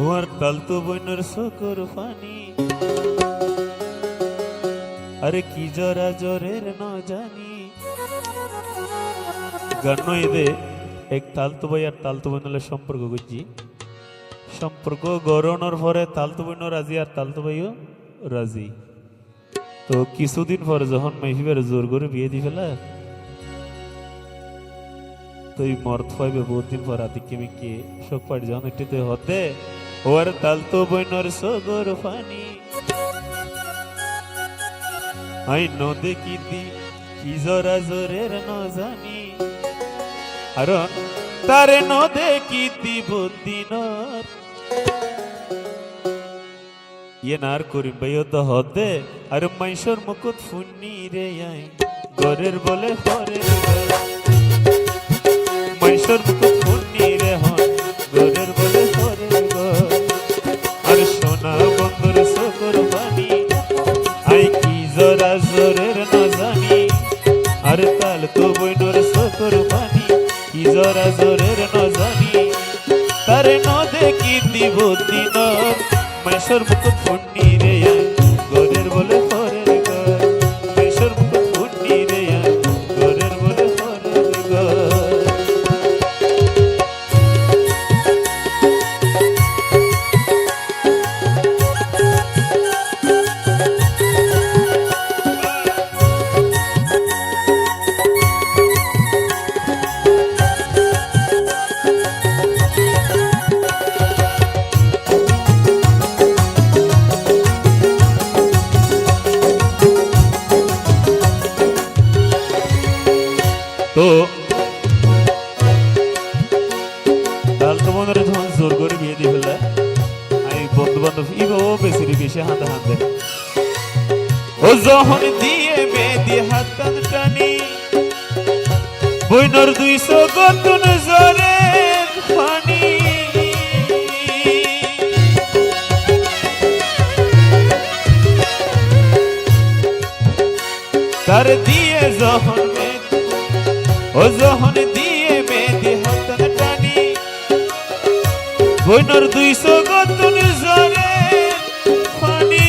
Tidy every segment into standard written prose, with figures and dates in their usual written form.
ওর তালতো বইনের সকর পানি আরে কি জরা জরের ন জানি গান দে এক তালতো ভাই আর তালতো বইনের সম্পর্ক বুঝছি সম্পর্ক গড়ানোর পরে তালতো বইন রাজি আর তালতো ভাইও রাজি তো কিছুদিন পরে যখন মাইফিবার জোর করে বিয়ে দি ফেলা তো এই মর্ত পাইবে বহুত দিন পর আদিকে মিকে শোক পাড়ি যখন একটিতে হতে ওর তালতো বইনর সগর পানি আই নদে কি দি কি জরা জোরের ন জানি আর তারে নদে কি দি বুদ্দিনর ইয়ে নার করিম ভাইও তো হতে আর মাইশর মুকুট ফুন্নি রে আই গরের বলে পরের মাইশর মুকুট ফুন্নি রে হন গরের বলে পরের আর সোনা বন্দর সকর বাণী আই কি জরা জোরের ন জানি আর তাল তো বইনর সকর বাণী কি জরা জোরের ন জানি তারে নদে কি দিব দিন মাইশর মুকুট ফুন্নি রে গরের বলে পরের মাইশর মুকুট ফুন্নি রে গরের বলে পরের তো তালতো বন্ধুরা যখন জোর করে বিয়ে দিয়ে ফেললে আমি বন্ধু বান্ধব ও বেশি বেশি হাতে হাতে ও যখন দিয়ে মেয়ে দিয়ে হাত কান টানি বইনর 200 গতন জরে পানি তার দিয়ে যখন ও যখন দিয়ে মেয়েদি হাতন টানি বইনর 200 গতন জরে পানি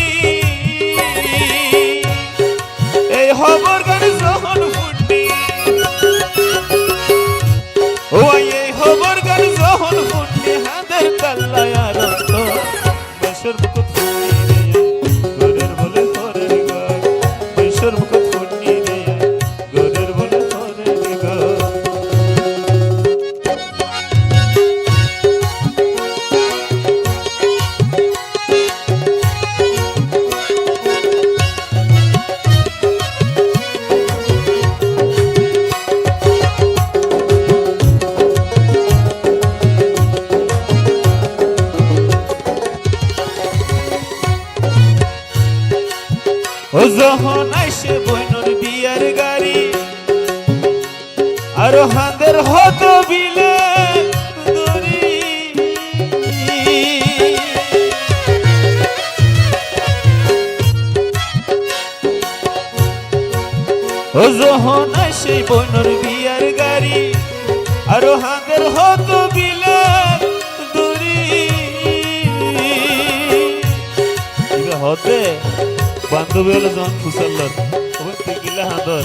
এই খবর গান যখন ফুটি ও এই খবর গান যখন ফুটি হাদের তাল্লায় আনন্দ মেশর মুকুট ফুটি গরের বলে পরের গর মেশর মুকুট ফুটি গরের বলে ও যখন আইসে বইনর বিয়ার গাড়ি আর হাঁদের হত বিলে দড়ি ও যখন আইসে বইনর বিয়ার গাড়ি আর হাঁদের হত বিলে দড়ি হতে বান্ধবী হলো যখন ফুসাল্লার গিলা হাঁদর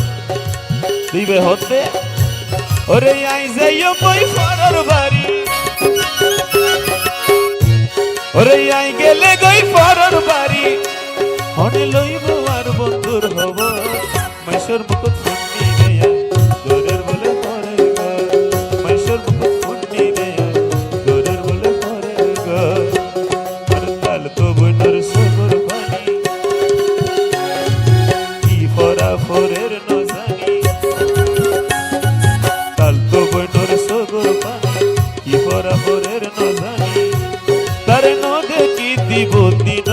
দিবে হতে ওরে আই যাইও বই ফরার বাড়ি ওরে আই গেলে গই ফরার বাড়ি হনে লইব আর বন্ধুর হব মাইশর মুকুট ফুন্নি রে গরের বলে পরের মাইশর মুকুট ফুন্নি রে গরের বলে পরের আর তাল তো বইনর সকর পানি ফরের ন জানি তালতো বইনর সগর পানি কি ফরা ফরের ন জানি তারে নদে কি দিব দিন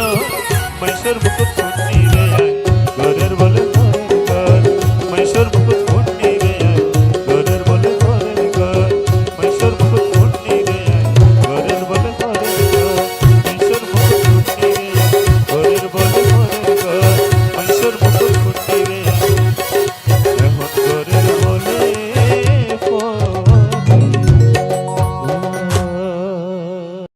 মাইশর মুকুট ফুন্নি